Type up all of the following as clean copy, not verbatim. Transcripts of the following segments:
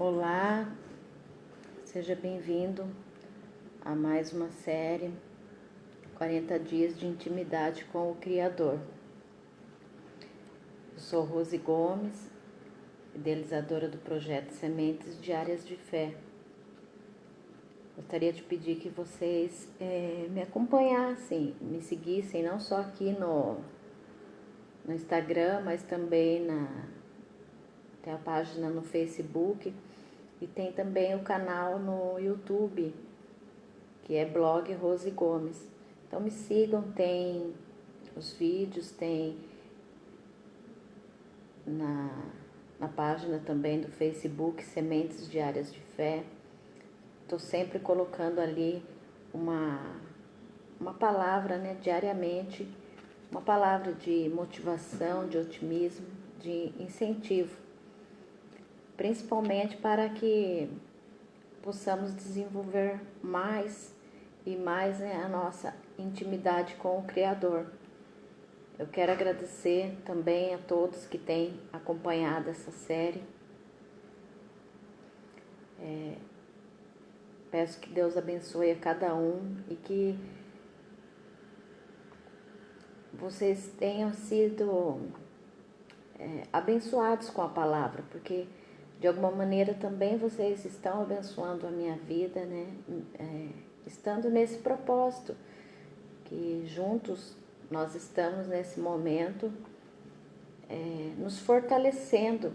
Olá, seja bem-vindo a mais uma série 40 dias de intimidade com o Criador. Eu sou Rose Gomes, idealizadora do projeto Sementes Diárias de Fé. Gostaria de pedir que vocês me acompanhassem, me seguissem, não só aqui no Instagram, mas também tem a página no Facebook e tem também o canal no YouTube, que é blog Rose Gomes. Então me sigam, tem os vídeos, tem na página também do Facebook Sementes Diárias de Fé. Estou sempre colocando ali uma palavra, diariamente, uma palavra de motivação, de otimismo, de incentivo, principalmente para que possamos desenvolver mais e mais a nossa intimidade com o Criador. Eu quero agradecer também a todos que têm acompanhado essa série. Peço que Deus abençoe a cada um e que vocês tenham sido abençoados com a palavra, porque de alguma maneira também vocês estão abençoando a minha vida, estando nesse propósito, que juntos nós estamos nesse momento nos fortalecendo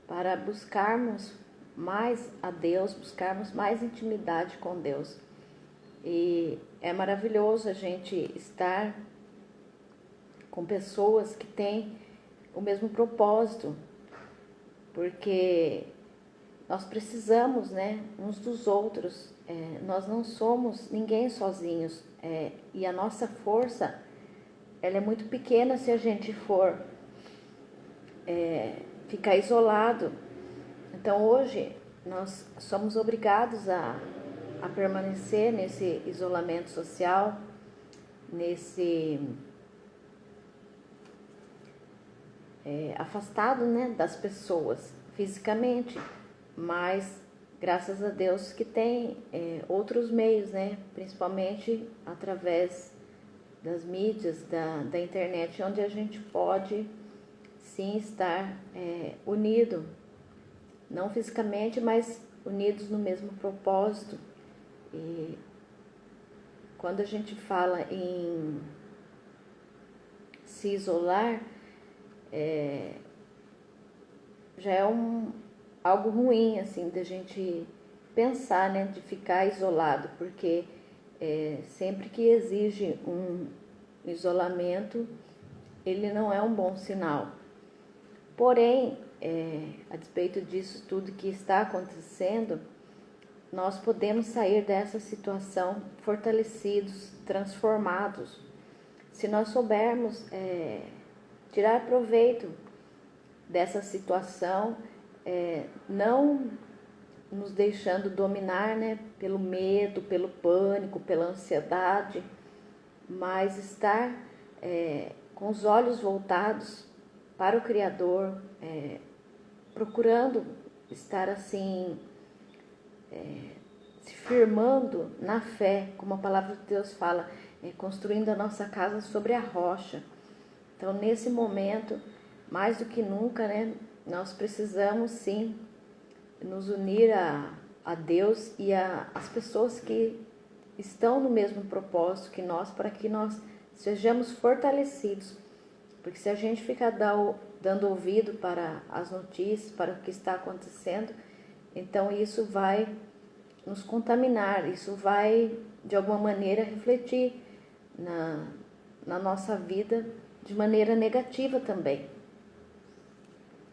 para buscarmos mais a Deus, buscarmos mais intimidade com Deus. E é maravilhoso a gente estar com pessoas que têm o mesmo propósito, porque nós precisamos, uns dos outros. Nós não somos ninguém sozinhos, e a nossa força ela é muito pequena se a gente for ficar isolado. Então hoje nós somos obrigados a permanecer nesse isolamento social, afastado das pessoas fisicamente, mas graças a Deus que tem outros meios, principalmente através das mídias, da internet, onde a gente pode sim estar unido, não fisicamente, mas unidos no mesmo propósito. E quando a gente fala em se isolar, já é algo ruim, assim, da gente pensar, de ficar isolado, porque sempre que exige um isolamento, ele não é um bom sinal. Porém, a despeito disso tudo que está acontecendo, nós podemos sair dessa situação fortalecidos, transformados, se nós soubermos tirar proveito dessa situação, não nos deixando dominar pelo medo, pelo pânico, pela ansiedade, mas estar com os olhos voltados para o Criador, procurando estar assim, se firmando na fé, como a palavra de Deus fala, construindo a nossa casa sobre a rocha. Então, nesse momento, mais do que nunca, nós precisamos sim nos unir a Deus e as pessoas que estão no mesmo propósito que nós, para que nós sejamos fortalecidos. Porque se a gente ficar dando ouvido para as notícias, para o que está acontecendo, então isso vai nos contaminar, isso vai de alguma maneira refletir na nossa vida de maneira negativa também.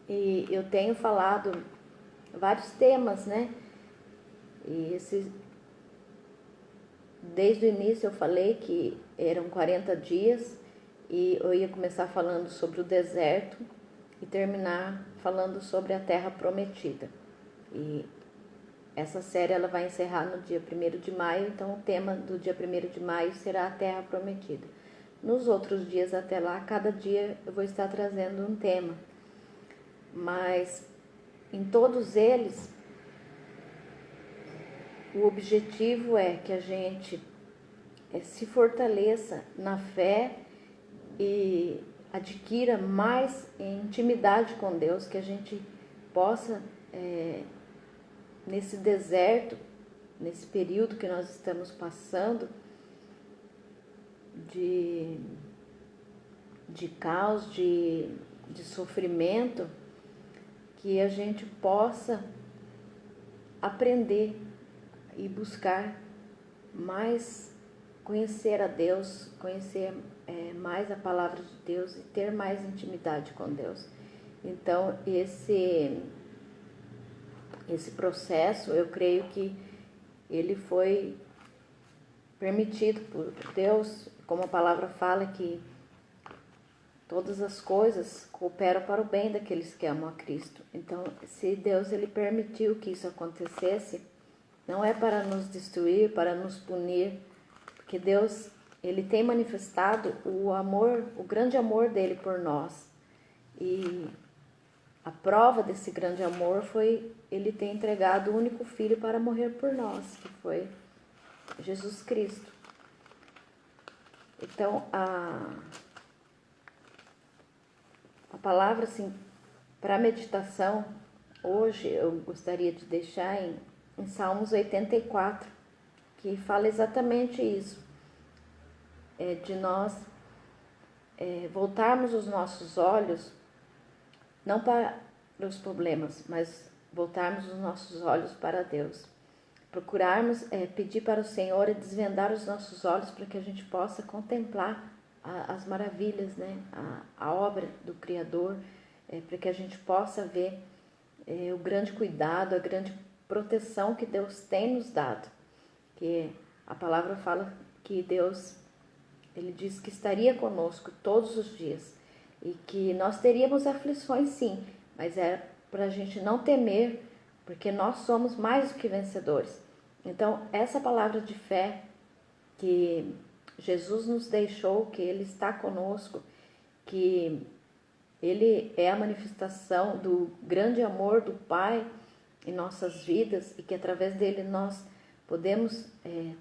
E eu tenho falado vários temas, e desde o início eu falei que eram 40 dias e eu ia começar falando sobre o deserto e terminar falando sobre a terra prometida. E essa série ela vai encerrar no dia 1º de maio, então o tema do dia 1º de maio será a terra prometida. Nos outros dias até lá, cada dia eu vou estar trazendo um tema. Mas em todos eles, o objetivo é que a gente se fortaleça na fé e adquira mais intimidade com Deus, que a gente possa, nesse deserto, nesse período que nós estamos passando, de caos, de sofrimento, que a gente possa aprender e buscar mais conhecer a Deus, conhecer mais a palavra de Deus e ter mais intimidade com Deus. Então, esse processo, eu creio que ele foi permitido por Deus, como a palavra fala, que todas as coisas cooperam para o bem daqueles que amam a Cristo. Então, se Deus ele permitiu que isso acontecesse, não é para nos destruir, para nos punir, porque Deus ele tem manifestado o amor, o grande amor dele por nós. E a prova desse grande amor foi ele ter entregado o único filho para morrer por nós, que foi Jesus Cristo. Então, a palavra, assim, para meditação, hoje eu gostaria de deixar em Salmos 84, que fala exatamente isso, de nós voltarmos os nossos olhos, não para os problemas, mas voltarmos os nossos olhos para Deus. Procurarmos pedir para o Senhor e desvendar os nossos olhos para que a gente possa contemplar as maravilhas, né? A obra do Criador, para que a gente possa ver o grande cuidado, a grande proteção que Deus tem nos dado. Que a palavra fala que Deus, ele diz que estaria conosco todos os dias e que nós teríamos aflições, sim, mas é para a gente não temer, porque nós somos mais do que vencedores. Então, essa palavra de fé que Jesus nos deixou, que Ele está conosco, que Ele é a manifestação do grande amor do Pai em nossas vidas e que através dele nós podemos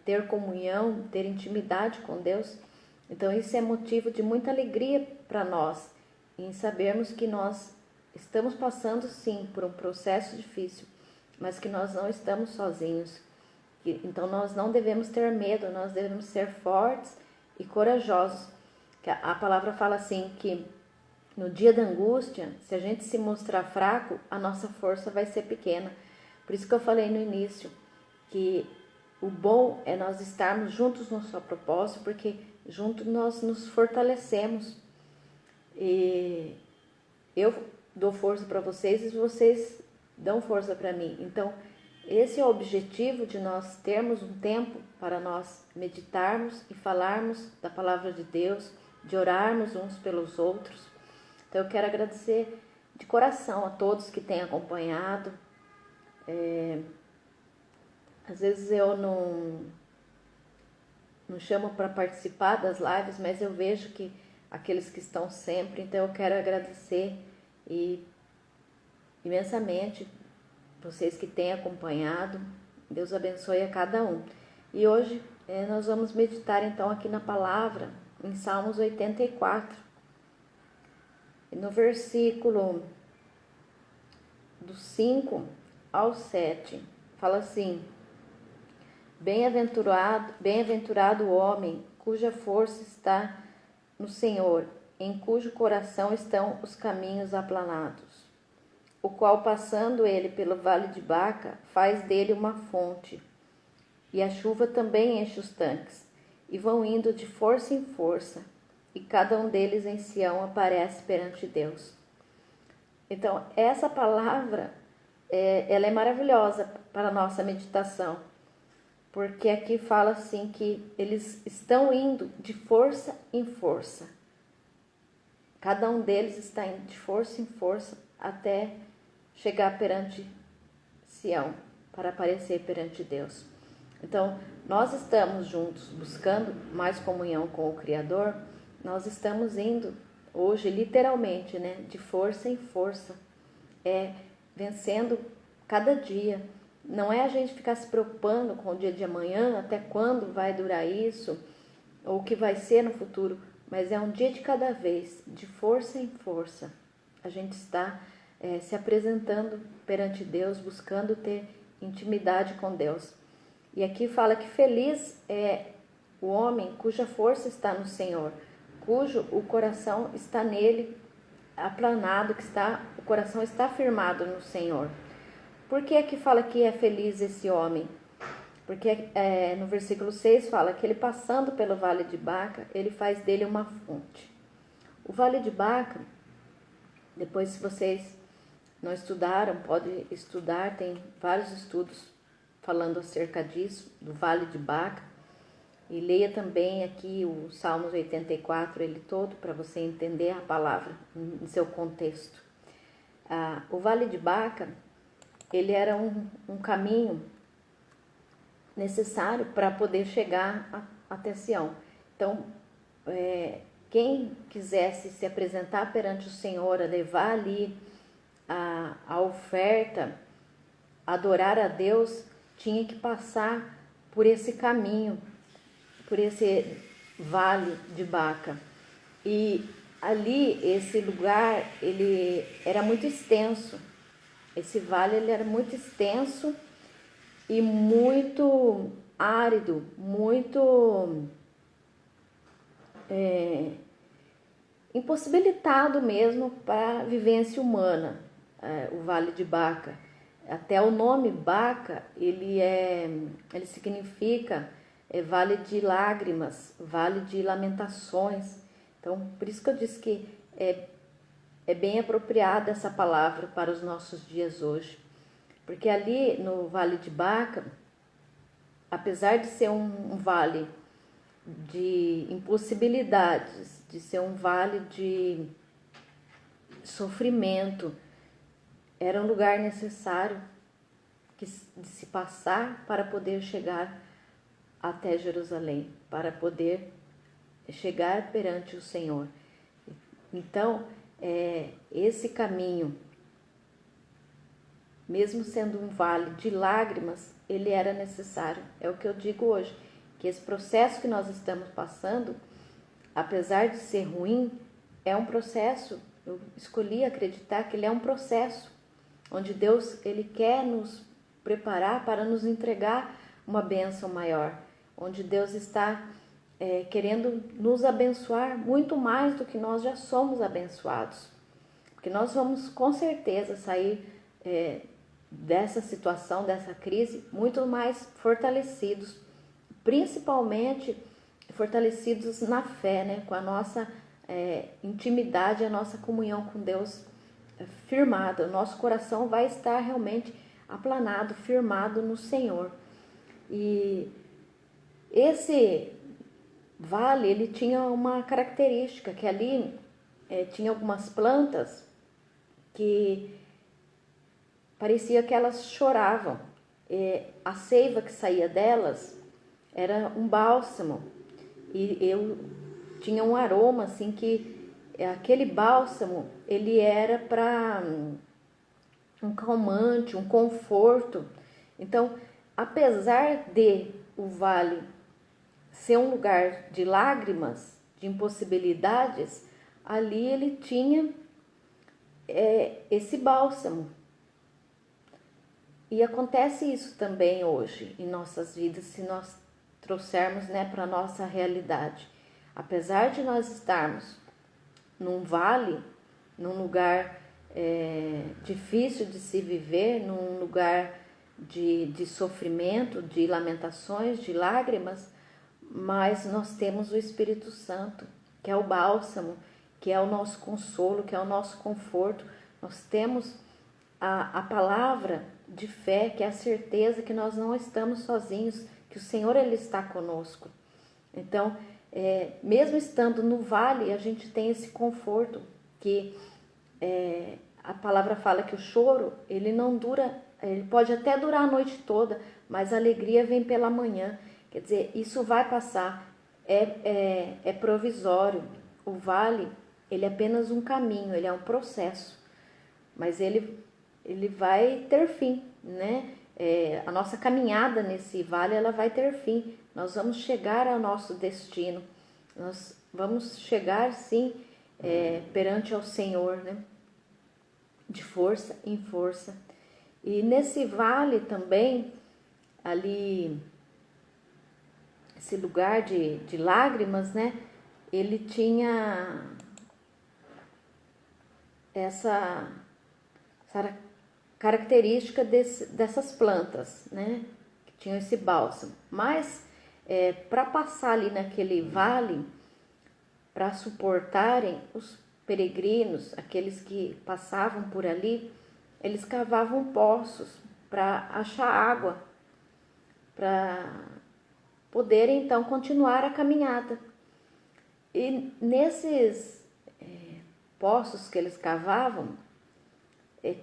ter comunhão, ter intimidade com Deus. Então, isso é motivo de muita alegria para nós, em sabermos que nós estamos passando, sim, por um processo difícil, mas que nós não estamos sozinhos. Então, nós não devemos ter medo, nós devemos ser fortes e corajosos. A palavra fala assim, que no dia da angústia, se a gente se mostrar fraco, a nossa força vai ser pequena. Por isso que eu falei no início, que o bom é nós estarmos juntos no seu propósito, porque juntos nós nos fortalecemos. E eu dou força para vocês e vocês dão força para mim. Então, esse é o objetivo de nós termos um tempo para nós meditarmos e falarmos da palavra de Deus, de orarmos uns pelos outros. Então, eu quero agradecer de coração a todos que têm acompanhado. Às vezes eu não chamo para participar das lives, mas eu vejo que aqueles que estão sempre, então eu quero agradecer imensamente vocês que têm acompanhado. Deus abençoe a cada um. E hoje nós vamos meditar então aqui na palavra, em Salmos 84. E no versículo do 5 ao 7, fala assim: Bem-aventurado o homem cuja força está no Senhor, em cujo coração estão os caminhos aplanados, o qual, passando ele pelo vale de Baca, faz dele uma fonte, e a chuva também enche os tanques, e vão indo de força em força, e cada um deles em Sião aparece perante Deus. Então, essa palavra, ela é maravilhosa para a nossa meditação, porque aqui fala assim que eles estão indo de força em força. Cada um deles está indo de força em força até chegar perante Sião, para aparecer perante Deus. Então, nós estamos juntos buscando mais comunhão com o Criador. Nós estamos indo hoje, literalmente, né, de força em força. vencendo cada dia. Não é a gente ficar se preocupando com o dia de amanhã, até quando vai durar isso, ou o que vai ser no futuro, mas é um dia de cada vez, de força em força. A gente está se apresentando perante Deus, buscando ter intimidade com Deus. E aqui fala que feliz é o homem cuja força está no Senhor, cujo o coração está nele aplanado, o coração está firmado no Senhor. Por que aqui fala que é feliz esse homem? Porque no versículo 6 fala que ele passando pelo vale de Baca, ele faz dele uma fonte. O vale de Baca, depois se vocês não estudaram, pode estudar, tem vários estudos falando acerca disso, do vale de Baca. E leia também aqui o Salmos 84, ele todo, para você entender a palavra em seu contexto. O vale de Baca, ele era um caminho necessário para poder chegar até Sião. Então, quem quisesse se apresentar perante o Senhor, a levar ali a oferta, adorar a Deus, tinha que passar por esse caminho, por esse vale de Baca. E ali, esse lugar, ele era muito extenso. Esse vale ele era muito extenso e muito árido, muito impossibilitado mesmo para a vivência humana, o Vale de Baca. Até o nome Baca, ele significa vale de lágrimas, vale de lamentações. Então, por isso que eu disse que é bem apropriada essa palavra para os nossos dias hoje. Porque ali no Vale de Baca, apesar de ser um vale de impossibilidades, de ser um vale de sofrimento, era um lugar necessário de se passar para poder chegar até Jerusalém, para poder chegar perante o Senhor. Então, esse caminho, mesmo sendo um vale de lágrimas, ele era necessário. É o que eu digo hoje, que esse processo que nós estamos passando, apesar de ser ruim, é um processo. Eu escolhi acreditar que ele é um processo, onde Deus ele quer nos preparar para nos entregar uma bênção maior, onde Deus está querendo nos abençoar muito mais do que nós já somos abençoados. Porque nós vamos com certeza sair dessa situação, dessa crise, muito mais fortalecidos, principalmente fortalecidos na fé, né? Com a nossa intimidade, a nossa comunhão com Deus firmada. O nosso coração vai estar realmente aplanado, firmado no Senhor. E esse vale, ele tinha uma característica, que ali tinha algumas plantas que parecia que elas choravam. A seiva que saía delas era um bálsamo. E eu tinha um aroma assim que aquele bálsamo, ele era para um calmante, um conforto. Então, apesar de o vale ser um lugar de lágrimas, de impossibilidades, ali ele tinha esse bálsamo. E acontece isso também hoje em nossas vidas, se nós trouxermos para a nossa realidade. Apesar de nós estarmos num vale, num lugar difícil de se viver, num lugar de sofrimento, de lamentações, de lágrimas, mas nós temos o Espírito Santo, que é o bálsamo, que é o nosso consolo, que é o nosso conforto. Nós temos a palavra de fé, que é a certeza que nós não estamos sozinhos, que o Senhor ele está conosco. Então, mesmo estando no vale, a gente tem esse conforto, que a palavra fala que o choro, ele não dura, ele pode até durar a noite toda, mas a alegria vem pela manhã. Quer dizer, isso vai passar, é provisório. O vale, ele é apenas um caminho, ele é um processo, mas ele ele vai ter fim, né? A nossa caminhada nesse vale, ela vai ter fim. Nós vamos chegar ao nosso destino. Nós vamos chegar, sim, perante ao Senhor, né? De força em força. E nesse vale também, ali, esse lugar de lágrimas, né? Ele tinha essa característica dessas plantas, né? Que tinham esse bálsamo. Mas, para passar ali naquele vale, para suportarem os peregrinos, aqueles que passavam por ali, eles cavavam poços para achar água, para poderem então continuar a caminhada. E nesses poços que eles cavavam,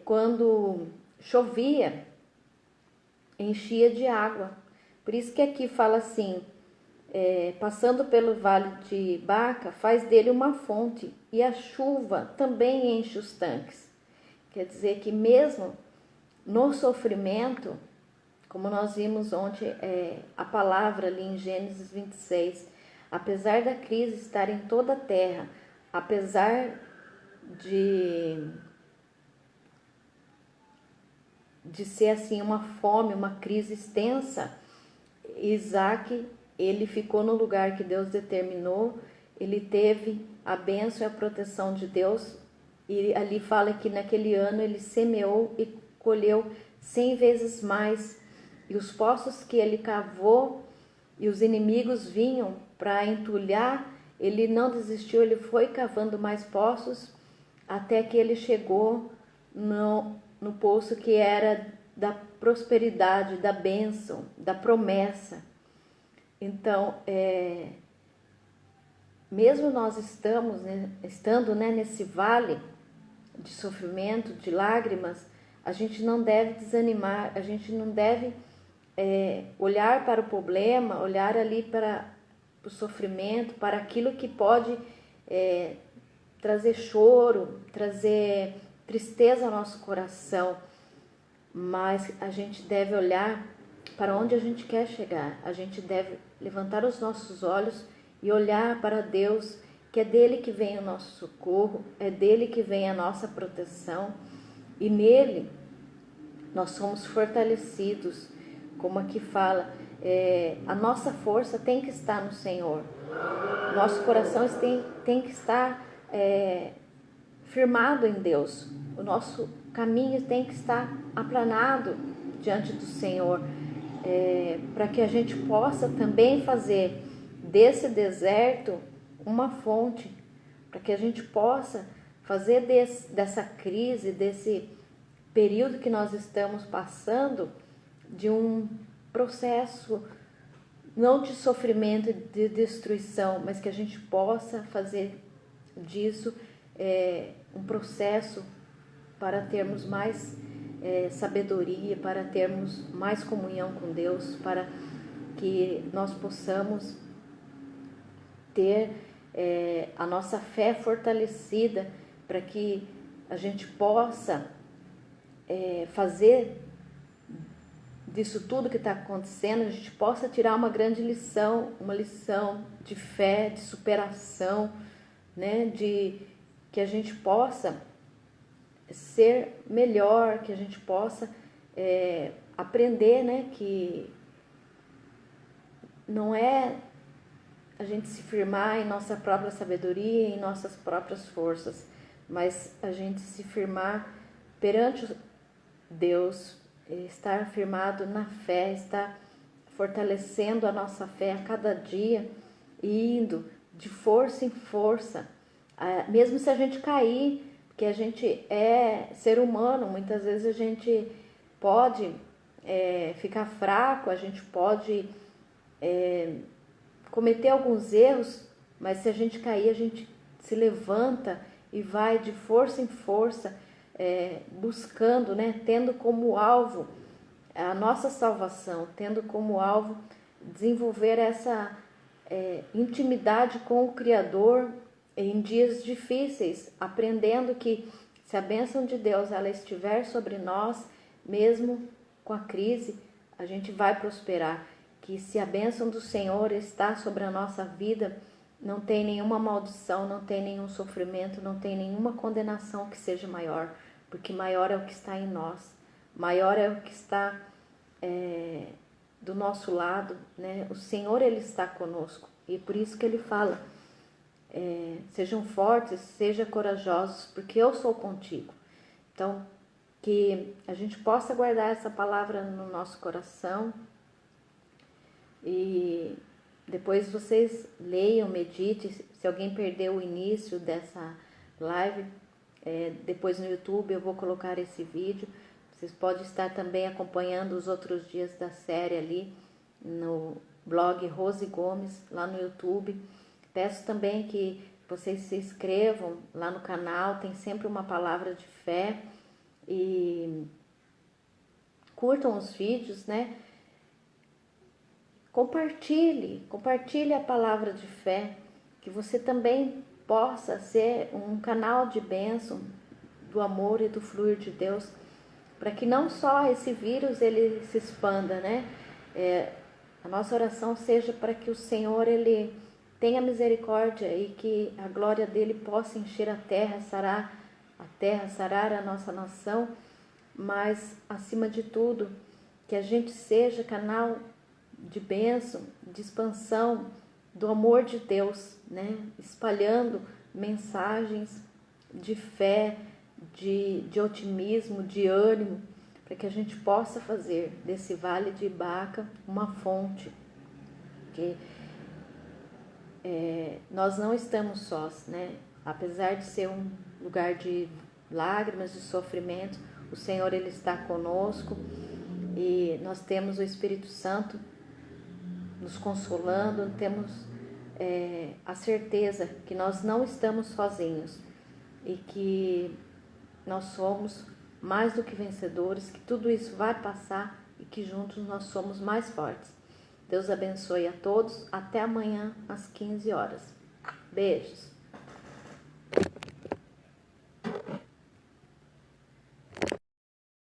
quando chovia, enchia de água. Por isso que aqui fala assim, passando pelo vale de Baca, faz dele uma fonte, e a chuva também enche os tanques. Quer dizer que mesmo no sofrimento, como nós vimos ontem, a palavra ali em Gênesis 26, apesar da crise estar em toda a terra, apesar de ser assim uma fome, uma crise extensa, Isaac, ele ficou no lugar que Deus determinou, ele teve a bênção e a proteção de Deus, e ali fala que naquele ano ele semeou e colheu 100 vezes mais, e os poços que ele cavou e os inimigos vinham para entulhar, ele não desistiu, ele foi cavando mais poços até que ele chegou no poço que era da prosperidade, da bênção, da promessa. Então, mesmo nós estando nesse vale de sofrimento, de lágrimas, a gente não deve desanimar, a gente não deve olhar para o problema, olhar ali para o sofrimento, para aquilo que pode trazer choro, trazer tristeza ao nosso coração, mas a gente deve olhar para onde a gente quer chegar. A gente deve levantar os nossos olhos e olhar para Deus, que é dele que vem o nosso socorro, é dele que vem a nossa proteção, e nele nós somos fortalecidos, como aqui fala, a nossa força tem que estar no Senhor, nosso coração tem que estar firmado em Deus, o nosso caminho tem que estar aplanado diante do Senhor, para que a gente possa também fazer desse deserto uma fonte, para que a gente possa fazer dessa crise, desse período que nós estamos passando, de um processo não de sofrimento e de destruição, mas que a gente possa fazer disso um processo para termos mais sabedoria, para termos mais comunhão com Deus, para que nós possamos ter a nossa fé fortalecida, para que a gente possa fazer disso tudo que está acontecendo, a gente possa tirar uma grande lição, uma lição de fé, de superação, né? De que a gente possa ser melhor, que a gente possa aprender, né? Que não é a gente se firmar em nossa própria sabedoria, em nossas próprias forças, mas a gente se firmar perante Deus, estar firmado na fé, estar fortalecendo a nossa fé a cada dia e indo de força em força, mesmo se a gente cair, porque a gente é ser humano, muitas vezes a gente pode ficar fraco, a gente pode cometer alguns erros, mas se a gente cair, a gente se levanta e vai de força em força, buscando, né, tendo como alvo a nossa salvação, tendo como alvo desenvolver essa intimidade com o Criador em dias difíceis, aprendendo que se se a bênção de Deus ela estiver sobre nós, mesmo com a crise, a gente vai prosperar. Que se a bênção do Senhor está sobre a nossa vida, não tem nenhuma maldição, não tem nenhum sofrimento, não tem nenhuma condenação que seja maior, porque maior é o que está em nós, maior é o que está do nosso lado, né? O Senhor, Ele está conosco, e por isso que Ele fala, sejam fortes, sejam corajosos, porque eu sou contigo. Então, que a gente possa guardar essa palavra no nosso coração, e depois vocês leiam, meditem. Se alguém perdeu o início dessa live, depois no YouTube eu vou colocar esse vídeo. Vocês podem estar também acompanhando os outros dias da série ali no blog Rose Gomes, lá no YouTube. Peço também que vocês se inscrevam lá no canal, tem sempre uma palavra de fé, e curtam os vídeos, né? Compartilhe a palavra de fé, que você também possa ser um canal de bênção do amor e do fluir de Deus, para que não só esse vírus ele se expanda, né? A nossa oração seja para que o Senhor ele tenha misericórdia e que a glória dele possa encher a terra, sarar a nossa nação, mas acima de tudo, que a gente seja canal de bênção, de expansão do amor de Deus, né? Espalhando mensagens de fé, de otimismo, de ânimo, para que a gente possa fazer desse vale de Baca uma fonte, que nós não estamos sós, né? Apesar de ser um lugar de lágrimas, de sofrimento, o Senhor ele está conosco, e nós temos o Espírito Santo nos consolando, temos a certeza que nós não estamos sozinhos, e que nós somos mais do que vencedores, que tudo isso vai passar e que juntos nós somos mais fortes. Deus abençoe a todos. Até amanhã às 15 horas. Beijos.